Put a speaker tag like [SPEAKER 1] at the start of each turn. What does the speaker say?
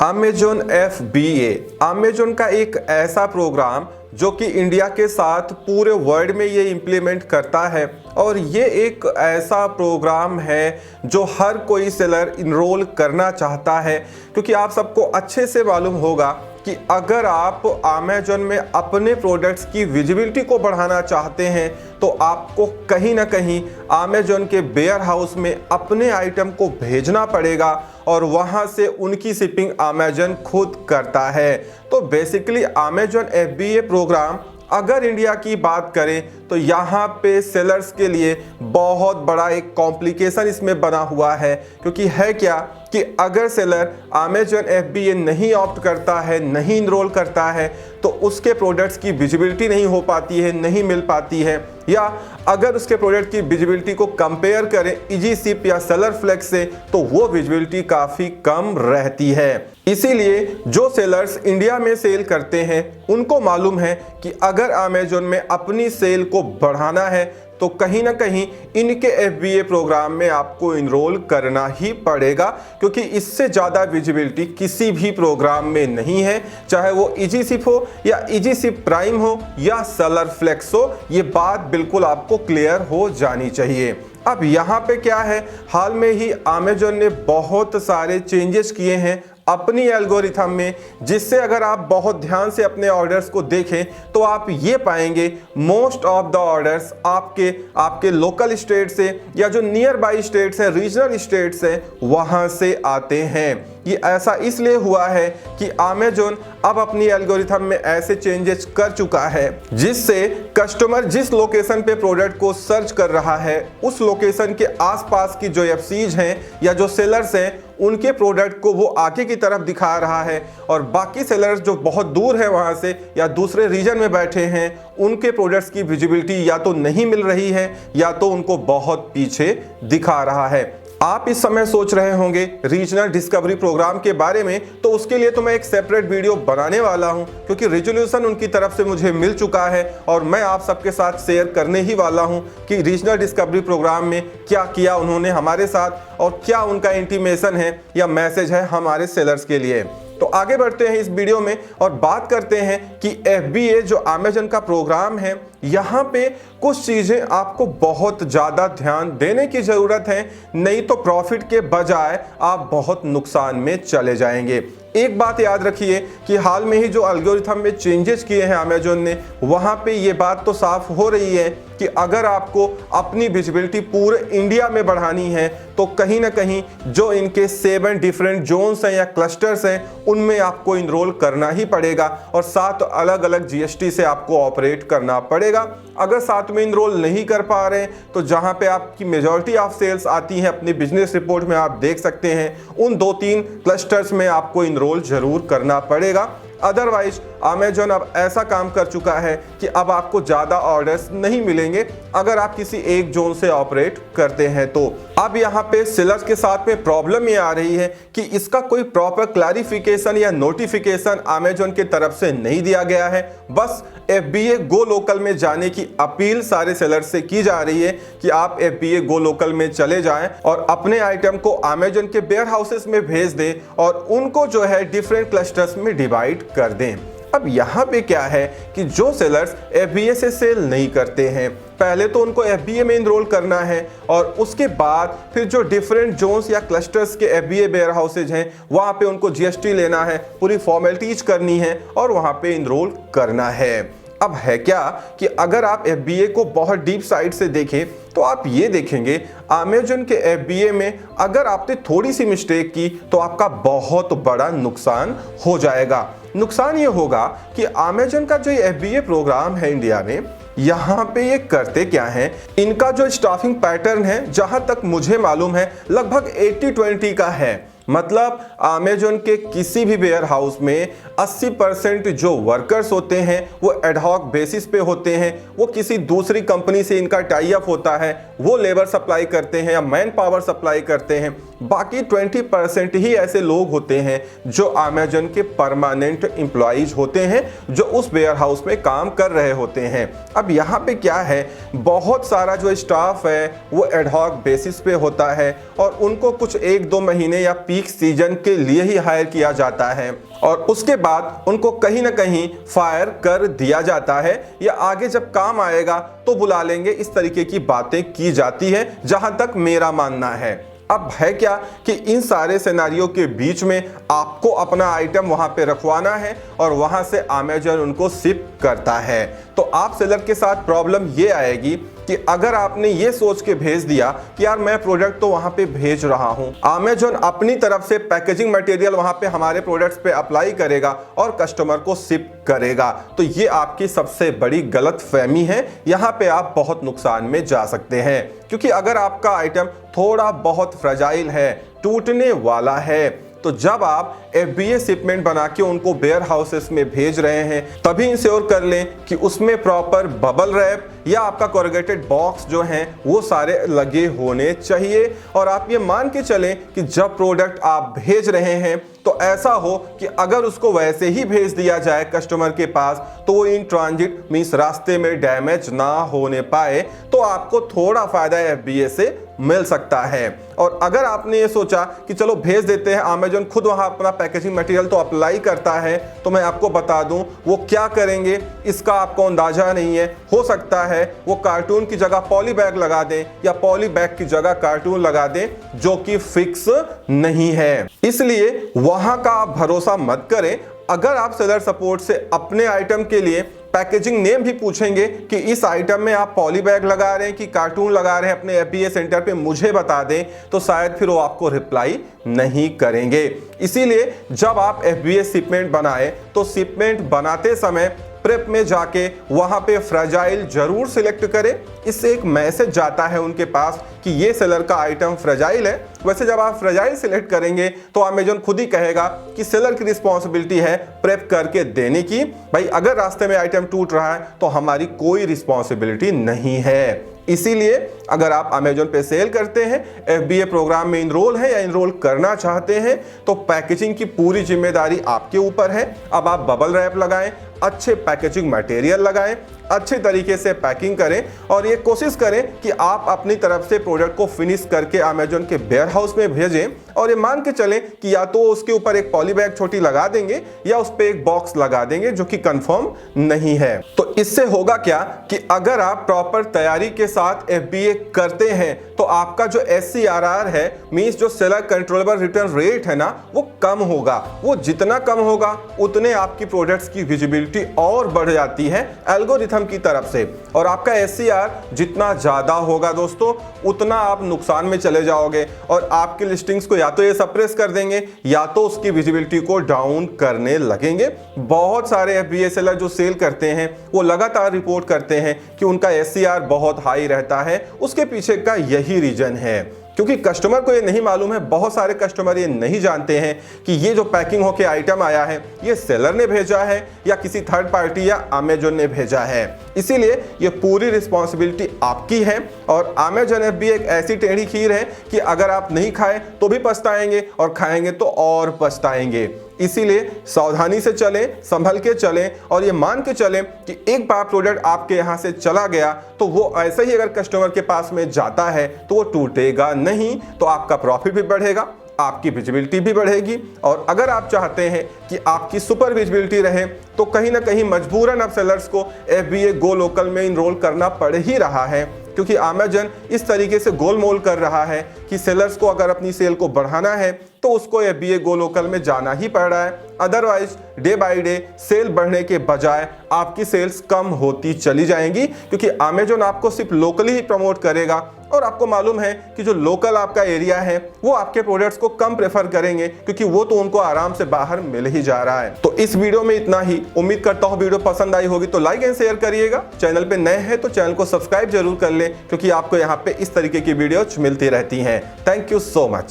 [SPEAKER 1] Amazon FBA Amazon का एक ऐसा प्रोग्राम जो कि इंडिया के साथ पूरे वर्ल्ड में ये इम्प्लीमेंट करता है और ये एक ऐसा प्रोग्राम है जो हर कोई सेलर इनरोल करना चाहता है, क्योंकि आप सबको अच्छे से मालूम होगा कि अगर आप अमेजॉन में अपने प्रोडक्ट्स की विजिबिलिटी को बढ़ाना चाहते हैं तो आपको कहीं ना कहीं अमेजॉन के वेयर हाउस में अपने आइटम को भेजना पड़ेगा और वहां से उनकी शिपिंग अमेजॉन खुद करता है। तो बेसिकली अमेजॉन FBA प्रोग्राम अगर इंडिया की बात करें तो यहाँ पे सेलर्स के लिए बहुत बड़ा एक कॉम्प्लिकेशन इसमें बना हुआ है, क्योंकि है क्या कि अगर सेलर अमेजॉन FBA नहीं ऑप्ट करता है, नहीं इनरोल करता है, तो उसके प्रोडक्ट्स की विजिबिलिटी नहीं हो पाती है, नहीं मिल पाती है, या अगर उसके प्रोडक्ट की विजिबिलिटी को कंपेयर करें इजीशिप या सेलर फ्लेक्स से तो वो विजिबिलिटी काफ़ी कम रहती है। इसीलिए जो सेलर्स इंडिया में सेल करते हैं उनको मालूम है कि अगर अमेजॉन में अपनी सेल को बढ़ाना है तो कहीं ना कहीं इनके FBA प्रोग्राम में आपको इनरोल करना ही पड़ेगा, क्योंकि इससे ज़्यादा विजिबिलिटी किसी भी प्रोग्राम में नहीं है, चाहे वो इजीशिप हो या इजीशिप प्राइम हो या सेलर फ्लेक्स हो। ये बात बिल्कुल आपको क्लियर हो जानी चाहिए। अब यहाँ पे क्या है, हाल में ही अमेजॉन ने बहुत सारे चेंजेस किए हैं अपनी एल्गोरिथम में, जिससे अगर आप बहुत ध्यान से अपने ऑर्डर्स को देखें तो आप ये पाएंगे मोस्ट ऑफ द ऑर्डर्स आपके लोकल स्टेट से या जो नियर बाई स्टेट्स हैं, रीजनल स्टेट्स हैं, वहां से आते हैं। ये ऐसा इसलिए हुआ है कि अमेजॉन अब अपनी एल्गोरिथम में ऐसे चेंजेस कर चुका है जिससे कस्टमर जिस लोकेशन पे प्रोडक्ट को सर्च कर रहा है उस लोकेशन के आसपास की जो FCs हैं या जो सेलर्स हैं उनके प्रोडक्ट को वो आगे की तरफ दिखा रहा है, और बाकी सेलर्स जो बहुत दूर है वहां से या दूसरे रीजन में बैठे हैं उनके प्रोडक्ट्स की विजिबिलिटी या तो नहीं मिल रही है या तो उनको बहुत पीछे दिखा रहा है। आप इस समय सोच रहे होंगे रीजनल डिस्कवरी प्रोग्राम के बारे में, तो उसके लिए तो मैं एक सेपरेट वीडियो बनाने वाला हूं, क्योंकि रिजोल्यूशन उनकी तरफ से मुझे मिल चुका है और मैं आप सबके साथ शेयर करने ही वाला हूं कि रीजनल डिस्कवरी प्रोग्राम में क्या किया उन्होंने हमारे साथ और क्या उनका इंटीमेशन है या मैसेज है हमारे सेलर्स के लिए। तो आगे बढ़ते हैं इस वीडियो में और बात करते हैं कि FBA जो अमेजॉन का प्रोग्राम है, यहाँ पे कुछ चीज़ें आपको बहुत ज़्यादा ध्यान देने की ज़रूरत है, नहीं तो प्रॉफिट के बजाय आप बहुत नुकसान में चले जाएंगे। एक बात याद रखिए कि हाल में ही जो एल्गोरिथम में चेंजेस किए हैं अमेजॉन ने, वहाँ पे ये बात तो साफ हो रही है कि अगर आपको अपनी विजिबिलिटी पूरे इंडिया में बढ़ानी है तो कहीं ना कहीं जो इनके 7 डिफरेंट जोन्स हैं या क्लस्टर्स हैं उनमें आपको इनरोल करना ही पड़ेगा और 7 अलग अलग GST से आपको ऑपरेट करना पड़ेगा। अगर 7 में इनरोल नहीं कर पा रहे हैं तो जहां पे आपकी मेजॉरिटी ऑफ सेल्स आती हैं अपनी बिजनेस रिपोर्ट में आप देख सकते हैं, उन 2-3 क्लस्टर्स में आपको इनरोल जरूर करना पड़ेगा। अदरवाइज अमेजॉन अब ऐसा काम कर चुका है कि अब आपको ज़्यादा ऑर्डर्स नहीं मिलेंगे अगर आप किसी एक जोन से ऑपरेट करते हैं तो। अब यहाँ पे सेलर्स के साथ में प्रॉब्लम ये आ रही है कि इसका कोई प्रॉपर क्लैरिफिकेशन या नोटिफिकेशन अमेजॉन की तरफ से नहीं दिया गया है। बस FBA गो लोकल में जाने की अपील सारे सेलर्स से की जा रही है कि आप FBA गो लोकल में चले जाएं और अपने आइटम को अमेजॉन के वेयर हाउसेस में भेज दें और उनको जो है डिफरेंट क्लस्टर्स में डिवाइड कर दें। अब यहाँ पे क्या है कि जो सेलर्स FBA से सेल नहीं करते हैं, पहले तो उनको FBA में इनरोल करना है और उसके बाद फिर जो डिफरेंट जोन्स या क्लस्टर्स के FBA वेयर हाउसेज हैं वहाँ पे उनको GST लेना है, पूरी फॉर्मेलिटीज करनी है और वहाँ पे इनरोल करना है। अब है क्या कि अगर आप FBA को बहुत डीप साइड से देखें तो आप ये देखेंगे अमेजॉन के FBA में अगर आपने थोड़ी सी मिस्टेक की तो आपका बहुत बड़ा नुकसान हो जाएगा। नुकसान ये होगा कि अमेजॉन का जो FBA प्रोग्राम है इंडिया में, यहाँ पे ये करते क्या हैं, इनका जो स्टाफिंग पैटर्न है जहां तक मुझे मालूम है लगभग 80-20 का है। मतलब अमेजॉन के किसी भी वेयर हाउस में 80% जो वर्कर्स होते हैं वो एडहॉक बेसिस पे होते हैं, वो किसी दूसरी कंपनी से इनका टाई अप होता है, वो लेबर सप्लाई करते हैं या मैन पावर सप्लाई करते हैं। बाकी 20% ही ऐसे लोग होते हैं जो अमेजॉन के परमानेंट एम्प्लॉइज होते हैं जो उस वेयर हाउस में काम कर रहे होते हैं। अब यहाँ पे क्या है, बहुत सारा जो स्टाफ है वो एडहॉक बेसिस पे होता है और उनको कुछ 1-2 महीने या पीक पीक सीजन के लिए ही हायर किया जाता है और उसके बाद उनको कहीं ना कहीं फायर कर दिया जाता है या आगे जब काम आएगा तो बुला लेंगे, इस तरीके की बातें की जाती है जहां तक मेरा मानना है। अब है क्या कि इन सारे सिनेरियो के बीच में आपको अपना आइटम वहां पे रखवाना है और वहां से अमेज़न उनको शिप करता है। तो आप सेलर के साथ प्रॉब्लम ये आएगी कि अगर आपने ये सोच के भेज दिया कि यार मैं प्रोडक्ट तो वहां पे भेज रहा हूं, अमेज़न अपनी तरफ से पैकेजिंग मटेरियल वहां पे हमारे प्रोडक्ट्स पे अप्लाई करेगा और कस्टमर को शिप करेगा, तो ये आपकी सबसे बड़ी गलतफहमी है। यहां पे आप बहुत नुकसान में जा सकते हैं, क्योंकि अगर आपका आइटम थोड़ा बहुत फ्रेजाइल है, टूटने वाला है, तो जब आप FBA शिपमेंट बना के उनको वेयर हाउसेस में भेज रहे हैं तभी इंश्योर कर लें कि उसमें प्रॉपर बबल रैप या आपका कोरुगेटेड बॉक्स जो हैं वो सारे लगे होने चाहिए। और आप ये मान के चलें कि जब प्रोडक्ट आप भेज रहे हैं तो ऐसा हो कि अगर उसको वैसे ही भेज दिया जाए कस्टमर के पास तो वो इन ट्रांजिट मींस रास्ते में डैमेज ना होने पाए, तो आपको थोड़ा फायदा FBA से मिल सकता है। और अगर आपने ये सोचा कि चलो भेज देते हैं, अमेज़न खुद वहां अपना पैकेजिंग मटेरियल तो अप्लाई करता है, तो मैं आपको बता दूं वो क्या करेंगे इसका आपको अंदाजा नहीं है। हो सकता है वो कार्टून की जगह पॉली बैग लगा दें या पॉली बैग की जगह कार्टून लगा दें, जो कि फिक्स नहीं है। इसलिए वहां का आप भरोसा मत करें। अगर आप सेलर सपोर्ट से अपने आइटम के लिए पैकेजिंग नेम भी पूछेंगे कि इस आइटम में आप पॉली बैग लगा रहे हैं कि कार्टून लगा रहे हैं अपने FBA सेंटर पे मुझे बता दें, तो शायद फिर वो आपको रिप्लाई नहीं करेंगे। इसीलिए जब आप FBA शिपमेंट बनाए तो शिपमेंट बनाते समय प्रेप में जाके वहां पे फ्रेजाइल जरूर सिलेक्ट करें। इससे एक मैसेज जाता है उनके पास कि ये सेलर का आइटम फ्रेजाइल है। वैसे जब आप फ्रेजाइल सिलेक्ट करेंगे तो अमेज़न खुद ही कहेगा कि सेलर की रिस्पॉन्सिबिलिटी है प्रेप करके देने की। भाई अगर रास्ते में आइटम टूट रहा है तो हमारी कोई रिस्पॉन्सिबिलिटी नहीं है। इसीलिए अगर आप अमेज़न पे सेल करते हैं, FBA प्रोग्राम में इनरोल है या इनरोल करना चाहते हैं, तो पैकेजिंग की पूरी जिम्मेदारी आपके ऊपर है। अब आप बबल रैप लगाएं, अच्छे पैकेजिंग मटेरियल लगाएं, अच्छे तरीके से पैकिंग करें और ये कोशिश करें कि आप अपनी तरफ से प्रोडक्ट को फिनिश करके अमेज़न के वेयर हाउस में भेजें। और ये मान के चलें कि या तो उसके ऊपर एक पॉली बैग छोटी लगा देंगे या उस पर एक बॉक्स लगा देंगे, जो कि कंफर्म नहीं है। तो इससे होगा क्या कि अगर आप प्रॉपर तैयारी के साथ FBA करते हैं तो आपका जो SCRR है, मींस जो सेलर कंट्रोलेबल रिटर्न रेट है ना, वो कम होगा। वो जितना कम होगा उतने आपकी प्रोडक्ट्स की विजिबिलिटी और बढ़ जाती है एल्गोरिथम की तरफ से। और आपका SCR जितना ज्यादा होगा दोस्तों, उतना आप नुकसान में चले जाओगे और आपकी लिस्टिंग्स को या तो ये सप्रेस कर देंगे या तो उसकी विजिबिलिटी को डाउन करने लगेंगे। बहुत सारे FBA सेलर जो सेल करते हैं वो लगातार रिपोर्ट करते हैं कि उनका SCR बहुत हाई रहता है। उसके पीछे का यही रीजन है, क्योंकि कस्टमर को ये नहीं मालूम है, बहुत सारे कस्टमर ये नहीं जानते हैं कि ये जो पैकिंग होके आइटम आया है ये सेलर ने भेजा है या किसी थर्ड पार्टी या अमेज़न ने भेजा है। इसीलिए ये पूरी रिस्पॉन्सिबिलिटी आपकी है। और अमेज़न FBA एक ऐसी टेढ़ी खीर है कि अगर आप नहीं खाए तो भी पछताएंगे और खाएंगे तो और पछताएंगे। इसीलिए सावधानी से चलें, संभल के चलें और ये मान के चलें कि एक बार प्रोडक्ट आपके यहाँ से चला गया तो वो ऐसे ही अगर कस्टमर के पास में जाता है तो वो टूटेगा नहीं, तो आपका प्रॉफिट भी बढ़ेगा, आपकी विजिबिलिटी भी बढ़ेगी। और अगर आप चाहते हैं कि आपकी सुपर विजिबिलिटी रहे तो कहीं ना कहीं मजबूरन अब सेलर्स को FBA गो लोकल में इनरोल करना पड़ ही रहा है, क्योंकि अमेज़न इस तरीके से गोलमोल कर रहा है कि सेलर्स को अगर अपनी सेल को बढ़ाना है तो उसको FBA गो लोकल में जाना ही पड़ रहा है। Otherwise day by day sale बढ़ने के बजाय आपकी सेल्स कम होती चली जाएंगी, क्योंकि अमेज़न आपको सिर्फ लोकली ही प्रमोट करेगा और आपको मालूम है कि जो लोकल आपका एरिया है वो आपके प्रोडक्ट्स को कम प्रेफर करेंगे, क्योंकि वो तो उनको आराम से बाहर मिल ही जा रहा है। तो इस वीडियो में इतना ही। उम्मीद करता हूँ वीडियो पसंद आई होगी तो लाइक एंड शेयर करिएगा। चैनल पे नए हैं तो चैनल को सब्सक्राइब जरूर कर लें, क्योंकि आपको यहाँ पे इस तरीके की वीडियोज मिलती रहती हैं। Thank you so much.